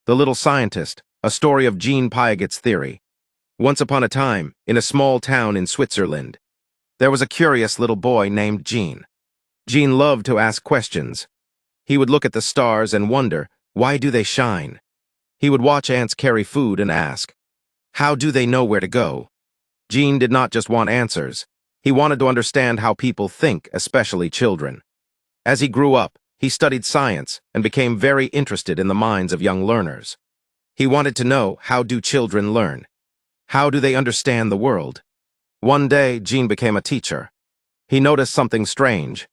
The Little Scientist, a story of Jean Piaget's theory. Once upon a time, in a small town in Switzerland, there was a curious little boy named Jean. Jean loved to ask questions. He would look at the stars and wonder, why do they shine? He would watch ants carry food and ask, how do they know where to go? Jean did not just want answers. He wanted to understand how people think, especially children. As he grew up, he studied science and became very interested in the minds of young learners. He wanted to know, how do children learn? How do they understand the world? One day, Jean became a teacher. He noticed something strange.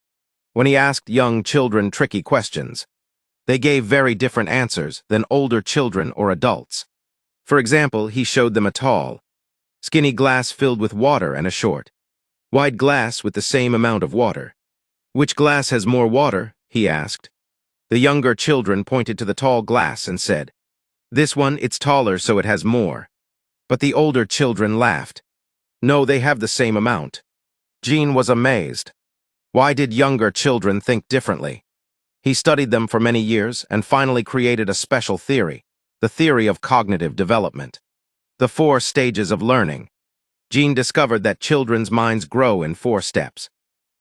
When he asked young children tricky questions, they gave very different answers than older children or adults. For example, he showed them a tall, skinny glass filled with water and a short, wide glass with the same amount of water. Which glass has more water? He asked. The younger children pointed to the tall glass and said, this one, it's taller so it has more. But the older children laughed. No, they have the same amount. Jean was amazed. Why did younger children think differently? He studied them for many years and finally created a special theory, the theory of cognitive development. The 4 stages of learning. Jean discovered that children's minds grow in 4 steps.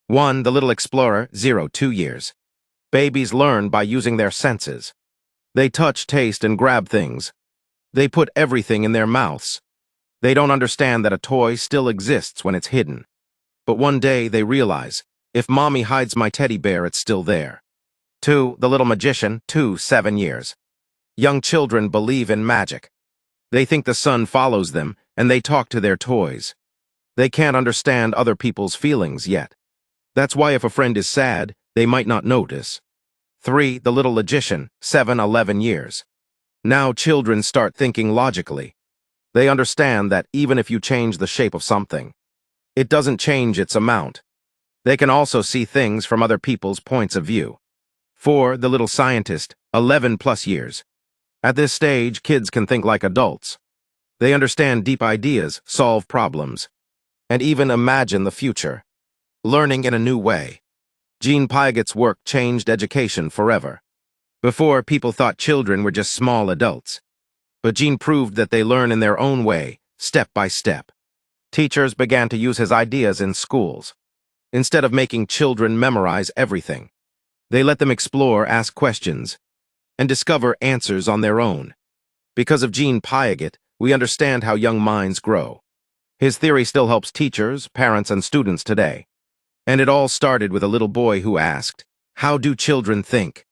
1. The little explorer, 0-2 years. Babies learn by using their senses. They touch, taste, and grab things. They put everything in their mouths. They don't understand that a toy still exists when it's hidden. But one day they realize, if mommy hides my teddy bear, it's still there. 2. The little magician, 2-7 years. Young children believe in magic. They think the sun follows them, and they talk to their toys. They can't understand other people's feelings yet. That's why if a friend is sad, they might not notice. 3. The little logician, 7-11 years. Now children start thinking logically. They understand that even if you change the shape of something, it doesn't change its amount. They can also see things from other people's points of view. 4. The little scientist, 11+ years. At this stage, kids can think like adults. They understand deep ideas, solve problems, and even imagine the future. Learning in a new way. Jean Piaget's work changed education forever. Before, people thought children were just small adults. But Jean proved that they learn in their own way, step by step. Teachers began to use his ideas in schools. Instead of making children memorize everything, they let them explore, ask questions, and discover answers on their own. Because of Jean Piaget, we understand how young minds grow. His theory still helps teachers, parents, and students today. And it all started with a little boy who asked, how do children think?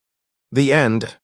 The end.